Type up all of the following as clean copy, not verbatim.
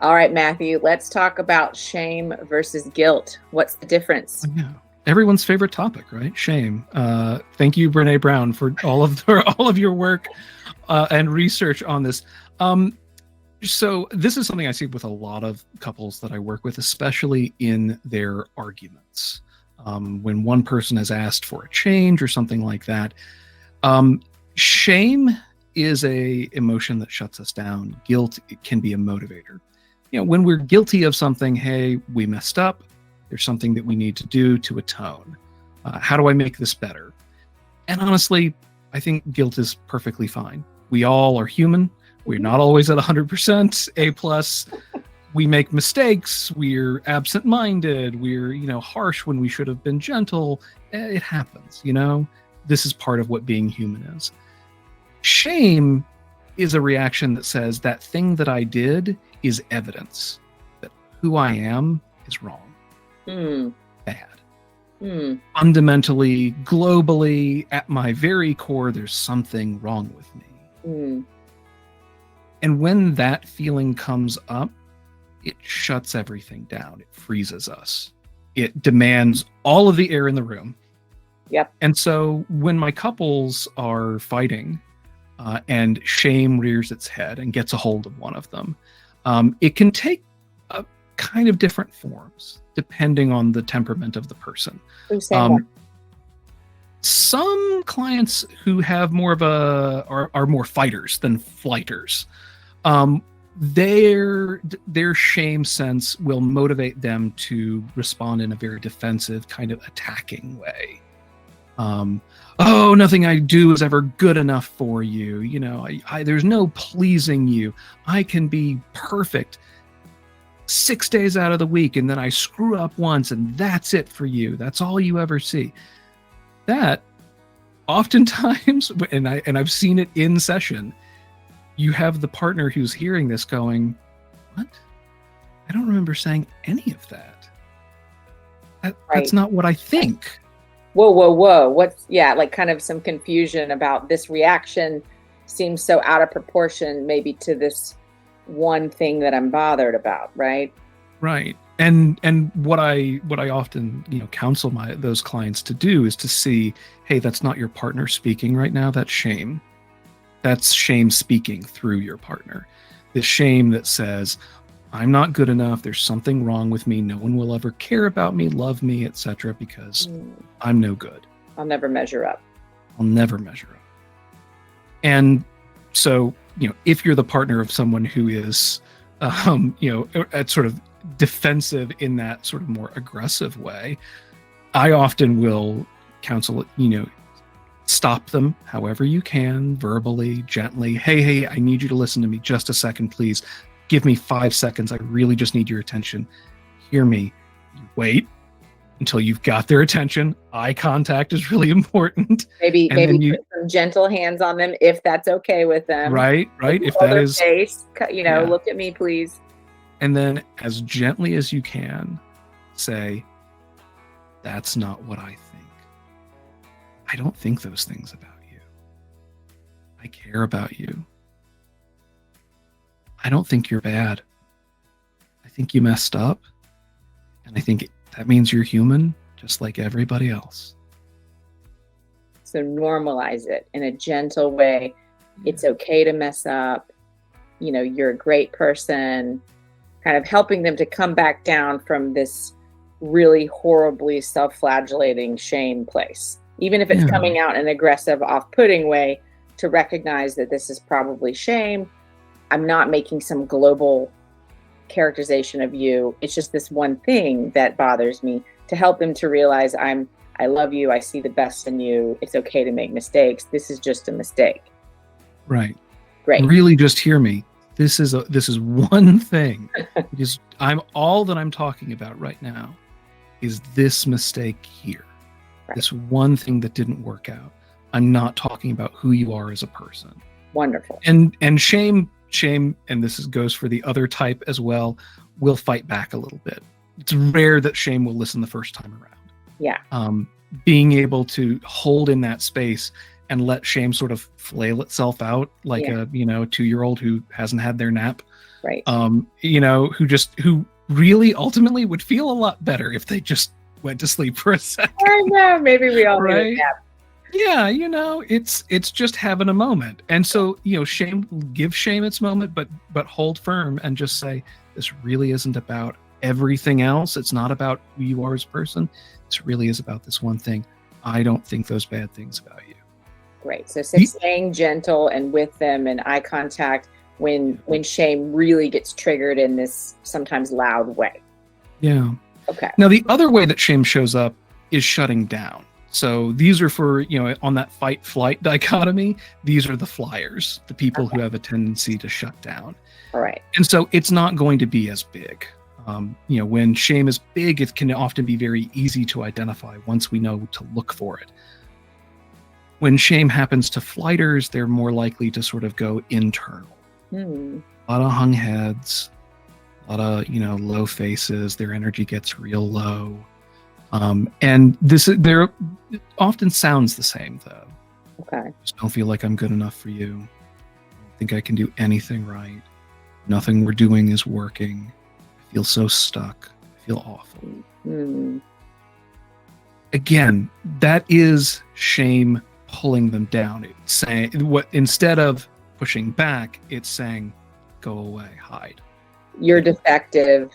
All right, Matthew, let's talk about shame versus guilt. What's the difference? Yeah. Everyone's favorite topic, right? Shame. Thank you, Brene Brown, for all of your work and research on this. So this is something I see with a lot of couples that I work with, especially in their arguments. When one person has asked for a change or something like that, shame is a emotion that shuts us down. Guilt, it can be a motivator. When we're guilty of something, hey, we messed up. There's something that we need to do to atone. How do I make this better? And honestly, I think guilt is perfectly fine. We all are human. We're not always at 100% A+. We make mistakes. We're absent-minded. We're, harsh when we should have been gentle. It happens, This is part of what being human is. Shame is a reaction that says that thing that I did is evidence that who I am is wrong. Bad. Fundamentally, globally, at my very core, there's something wrong with me. And when that feeling comes up, it shuts everything down. It freezes us. It demands all of the air in the room. Yep. And so when my couples are fighting and shame rears its head and gets a hold of one of them, it can take a kind of different forms depending on the temperament of the person. Some clients who have more of are more fighters than flighters. Their shame sense will motivate them to respond in a very defensive, kind of attacking way. Nothing I do is ever good enough for you. There's no pleasing you. I can be perfect 6 days out of the week, and then I screw up once, and that's it for you. That's all you ever see. That oftentimes, and I've seen it in session, you have the partner who's hearing this going, what? I don't remember saying any of that. That's not what I think. Whoa. Like kind of some confusion about this reaction seems so out of proportion maybe to this one thing that I'm bothered about, right? Right. And what I often, counsel those clients to do is to see, hey, that's not your partner speaking right now, that's shame. That's shame speaking through your partner. The shame that says, I'm not good enough. There's something wrong with me. No one will ever care about me, love me, etc. because I'm no good. I'll never measure up. And so, if you're the partner of someone who is, at sort of defensive in that sort of more aggressive way, I often will counsel, stop them however you can, verbally, gently. Hey, I need you to listen to me just a second, please. Give me 5 seconds. I really just need your attention. Hear me. Wait until you've got their attention. Eye contact is really important. Maybe put some gentle hands on them if that's okay with them. Right. If that is, face, look at me, please. And then as gently as you can say, that's not what I think. I don't think those things about you. I care about you. I don't think you're bad. I think you messed up. And I think that means you're human, just like everybody else. So normalize it in a gentle way. It's okay to mess up. You're a great person. Kind of helping them to come back down from this really horribly self-flagellating shame place. Even if it's coming out in an aggressive, off-putting way, to recognize that this is probably shame. I'm not making some global characterization of you. It's just this one thing that bothers me, to help them to realize I love you. I see the best in you. It's okay to make mistakes. This is just a mistake. Right. Great. Really just hear me. This is one thing. Because all that I'm talking about right now is this mistake here. Right. This one thing that didn't work out. I'm not talking about who you are as a person. Wonderful. And shame, and this goes for the other type as well, will fight back a little bit. It's rare that shame will listen the first time around. Yeah. Being able to hold in that space and let shame sort of flail itself out like a 2-year-old who hasn't had their nap. Right. Who really ultimately would feel a lot better if they just went to sleep for a second. I know. Maybe we all need a Right? nap. Yeah, it's just having a moment. And so, give shame its moment, but hold firm and just say, this really isn't about everything else. It's not about who you are as a person. This really is about this one thing. I don't think those bad things about you. Great. So staying gentle and with them and eye contact when shame really gets triggered in this sometimes loud way. Yeah. Okay. Now, the other way that shame shows up is shutting down. So these are for, on that fight-flight dichotomy, these are the flyers, the people who have a tendency to shut down. All right. And so it's not going to be as big. When shame is big, it can often be very easy to identify once we know to look for it. When shame happens to flighters, they're more likely to sort of go internal. A lot of hung heads, a lot of, low faces, their energy gets real low. And there often sounds the same, though. Okay. Just don't feel like I'm good enough for you. I don't think I can do anything right. Nothing we're doing is working. I feel so stuck. I feel awful. Again, that is shame pulling them down. It's saying instead of pushing back, it's saying, go away, hide. You're defective.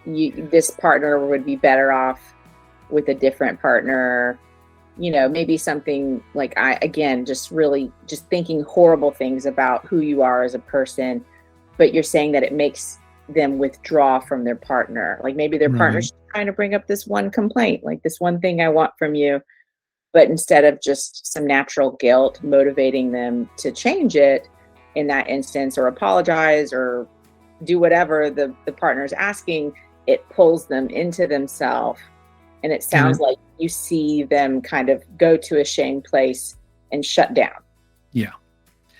This partner would be better off with a different partner. Maybe something like just thinking horrible things about who you are as a person, but you're saying that it makes them withdraw from their partner. Like maybe their partner's trying to bring up this one complaint, like this one thing I want from you, but instead of just some natural guilt motivating them to change it in that instance or apologize or do whatever the partner's asking, it pulls them into themselves. And it sounds like you see them kind of go to a shame place and shut down. Yeah.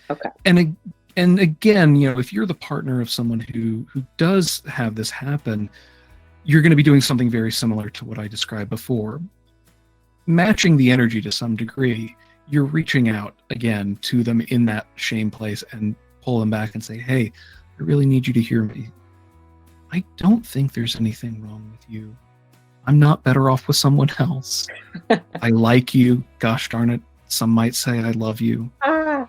Okay. And again, if you're the partner of someone who does have this happen, you're going to be doing something very similar to what I described before. Matching the energy to some degree, you're reaching out again to them in that shame place and pull them back and say, hey, I really need you to hear me. I don't think there's anything wrong with you. I'm not better off with someone else. I like you. Gosh darn it. Some might say I love you. I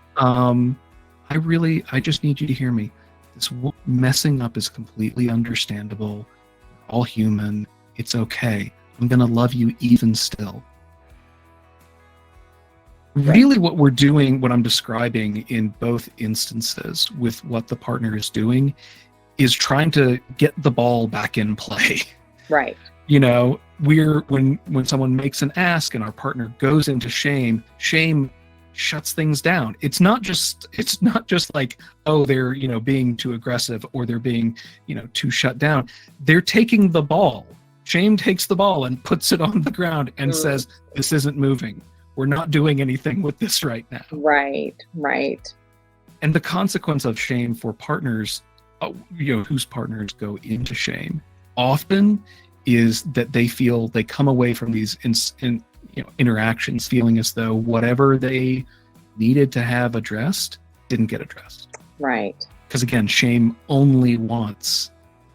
just need you to hear me. This messing up is completely understandable. We're all human. It's okay. I'm going to love you even still. Really what we're doing, what I'm describing in both instances with what the partner is doing is trying to get the ball back in play. Right. When someone makes an ask and our partner goes into shame shuts things down. It's not just like, oh, they're, being too aggressive or they're being, too shut down. They're taking the ball. Shame takes the ball and puts it on the ground and says, this isn't moving. We're not doing anything with this right now. Right. And the consequence of shame for partners, whose partners go into shame, often is that they come away from these interactions feeling as though whatever they needed to have addressed didn't get addressed. Right. Because again, shame only wants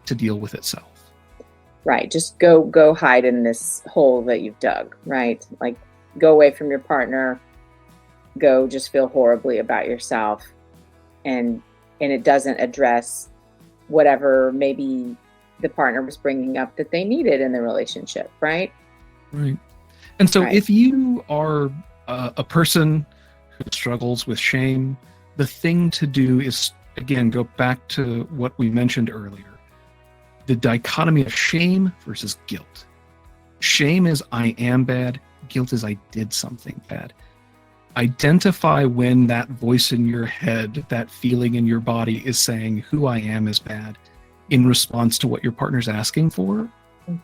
to deal with itself. Right. Just go hide in this hole that you've dug. Right. Like, go away from your partner, go just feel horribly about yourself, and it doesn't address whatever maybe the partner was bringing up that they needed in the relationship, right? Right. And so if you are a person who struggles with shame, the thing to do is, again, go back to what we mentioned earlier, the dichotomy of shame versus guilt. Shame is I am bad. Guilt is I did something bad. Identify when that voice in your head, that feeling in your body is saying who I am is bad in response to what your partner's asking for.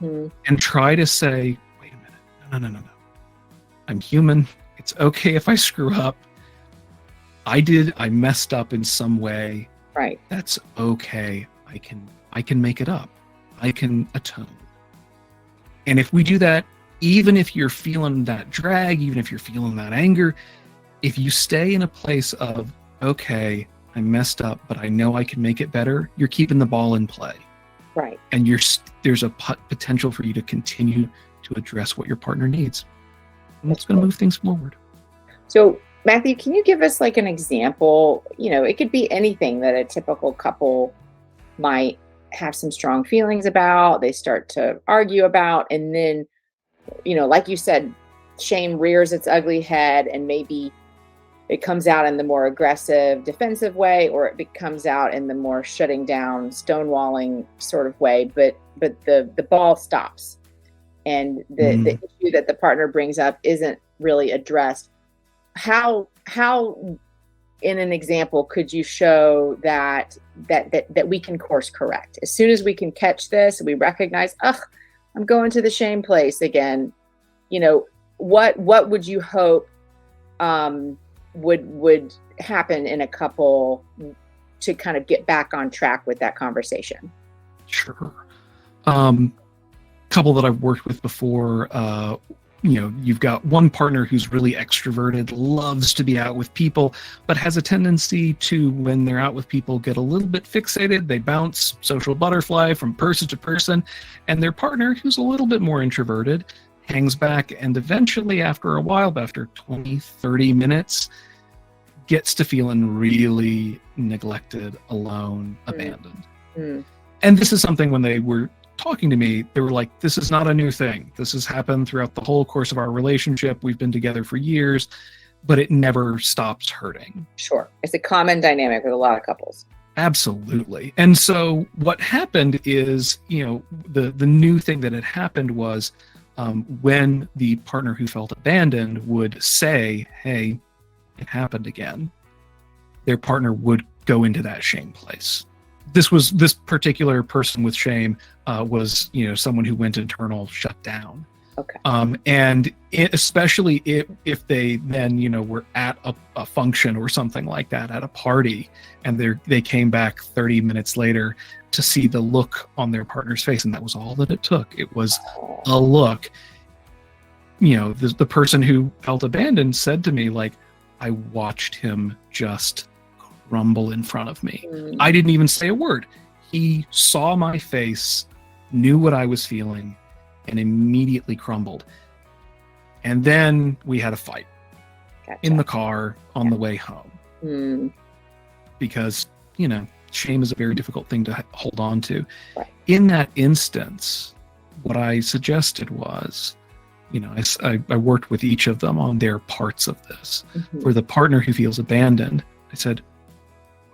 And try to say, wait a minute, no. I'm human. It's okay if I screw up. I messed up in some way. Right. That's okay. I can make it up. I can atone. And if we do that, even if you're feeling that drag, even if you're feeling that anger, if you stay in a place of, okay, I messed up, but I know I can make it better, you're keeping the ball in play. Right. And there's a potential for you to continue to address what your partner needs. And that's going to move things forward. So, Matthew, can you give us like an example? It could be anything that a typical couple might have some strong feelings about, they start to argue about, and then, like you said, shame rears its ugly head, and maybe it comes out in the more aggressive, defensive way, or it comes out in the more shutting down, stonewalling sort of way. But the ball stops, and the issue that the partner brings up isn't really addressed. How in an example could you show that we can course correct as soon as we can catch this and we recognize, I'm going to the shame place again? What would you hope would happen in a couple to kind of get back on track with that conversation? Sure. Couple that I've worked with before, you've got one partner who's really extroverted, loves to be out with people, but has a tendency to, when they're out with people, get a little bit fixated. They bounce social butterfly from person to person, and their partner, who's a little bit more introverted, hangs back, and eventually, after a while, after 20, 30 minutes, gets to feeling really neglected, alone, abandoned. And this is something, when they were talking to me, they were like, this is not a new thing. This has happened throughout the whole course of our relationship. We've been together for years, but it never stops hurting. Sure. It's a common dynamic with a lot of couples. Absolutely. And so what happened is, the new thing that had happened was when the partner who felt abandoned would say, hey, it happened again, their partner would go into that shame place. This particular person with shame was, someone who went internal, shut down. Okay. And especially if they then, were at a function or something like that, at a party, and they came back 30 minutes later to see the look on their partner's face, and that was all that it took. It was a look. The person who felt abandoned said to me, like, I watched him just crumble in front of me. I didn't even say a word. He saw my face, knew what I was feeling, and immediately crumbled. And then we had a fight. Gotcha. In the car on the way home. Because, shame is a very difficult thing to hold on to. Right. In that instance, what I suggested was, I worked with each of them on their parts of this. For the partner who feels abandoned, I said,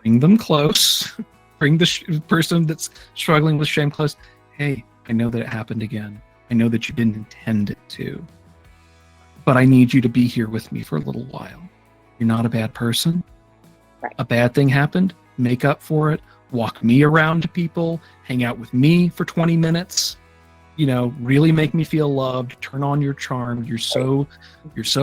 bring them close. Bring the person that's struggling with shame close. Hey, I know that it happened again. I know that you didn't intend it to. But I need you to be here with me for a little while. You're not a bad person. Right. A bad thing happened. Make up for it. Walk me around to people. Hang out with me for 20 minutes. Really make me feel loved. Turn on your charm. You're so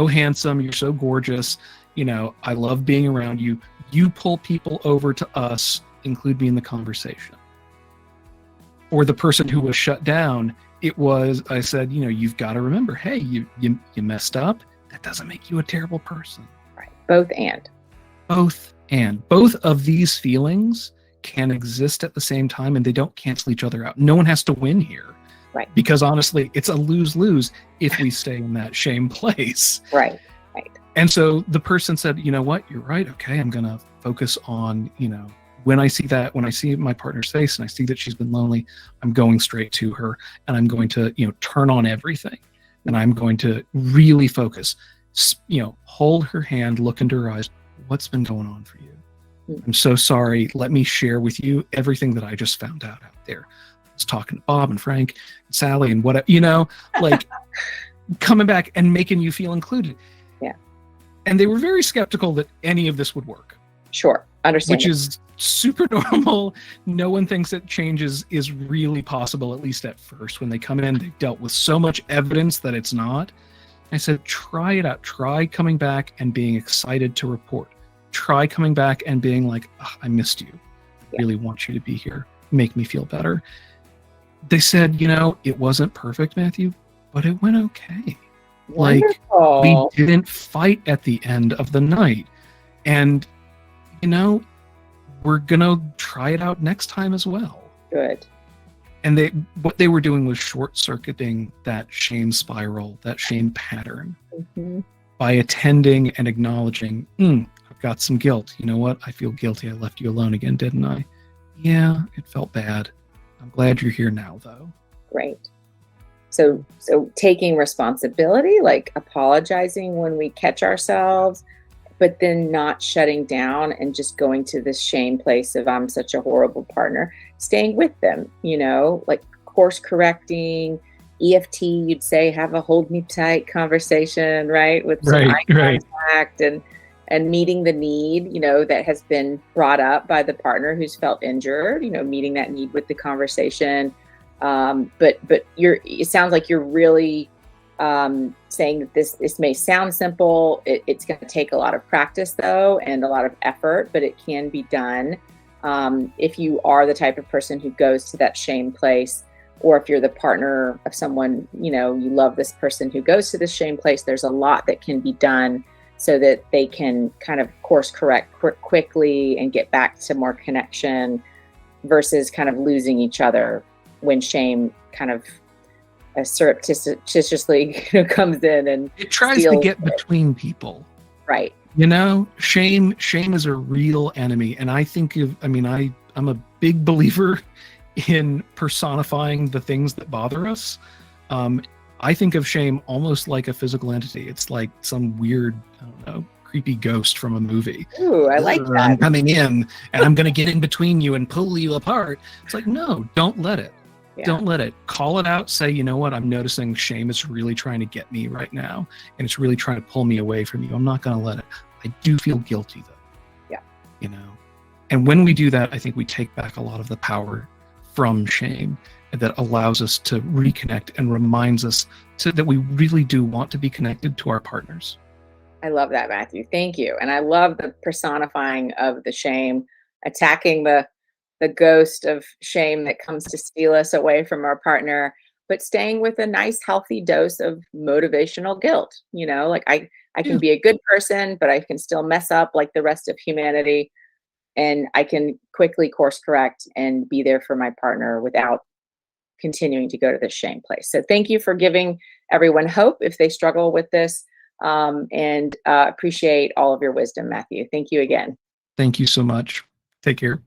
handsome. You're so gorgeous. I love being around you. You pull people over to us, include me in the conversation. Or the person who was shut down, I said, you've got to remember, hey, you messed up. That doesn't make you a terrible person. Right. Both and. Both of these feelings can exist at the same time, and they don't cancel each other out. No one has to win here. Right. Because honestly, it's a lose-lose if we stay in that shame place. Right. And so the person said, you know what, you're right. Okay, I'm going to focus on, when I see my partner's face and I see that she's been lonely, I'm going straight to her, and I'm going to, turn on everything, and I'm going to really focus, hold her hand, look into her eyes. What's been going on for you? I'm so sorry. Let me share with you everything that I just found out there. I was talking to Bob and Frank and Sally and whatever, like coming back and making you feel included. Yeah. And they were very skeptical that any of this would work. Sure. Understand. Which is super normal. No one thinks that change is really possible, at least at first. When they come in, they've dealt with so much evidence that it's not. I said, try it out. Try coming back and being excited to report. Try coming back and being like, I missed you. I really want you to be here. Make me feel better. They said, it wasn't perfect, Matthew, but it went okay. Wonderful. Like, we didn't fight at the end of the night. And, we're gonna try it out next time as well. Good. And what they were doing was short-circuiting that shame spiral, that shame pattern, by attending and acknowledging, I've got some guilt. You know what? I feel guilty. I left you alone again, didn't I? Yeah, it felt bad. I'm glad you're here now, though. Great. So taking responsibility, like apologizing when we catch ourselves, but then not shutting down and just going to this shame place of I'm such a horrible partner, staying with them, like course correcting, EFT, you'd say, have a hold me tight conversation, right? With some eye contact and meeting the need, that has been brought up by the partner who's felt injured, meeting that need with the conversation. But it sounds like you're really saying that this may sound simple. It's going to take a lot of practice though, and a lot of effort, but it can be done. If you are the type of person who goes to that shame place, or if you're the partner of someone, you love this person who goes to this shame place, there's a lot that can be done so that they can kind of course correct quickly and get back to more connection versus kind of losing each other when shame kind of surreptitiously comes in and it tries to get between people. Right. Shame is a real enemy. And I think I'm a big believer in personifying the things that bother us. I think of shame almost like a physical entity. It's like some weird, I don't know, creepy ghost from a movie. Ooh, I like that. I'm coming in and I'm going to get in between you and pull you apart. It's like, no, don't let it. Yeah. Don't let it. Call it out. Say, you know what? I'm noticing shame is really trying to get me right now. And it's really trying to pull me away from you. I'm not going to let it. I do feel guilty though. Yeah. And when we do that, I think we take back a lot of the power from shame that allows us to reconnect and reminds us that we really do want to be connected to our partners. I love that, Matthew. Thank you. And I love the personifying of the shame, attacking the ghost of shame that comes to steal us away from our partner, but staying with a nice, healthy dose of motivational guilt. Like I can be a good person, but I can still mess up like the rest of humanity. And I can quickly course correct and be there for my partner without continuing to go to this shame place. So thank you for giving everyone hope if they struggle with this, and appreciate all of your wisdom, Matthew. Thank you again. Thank you so much. Take care.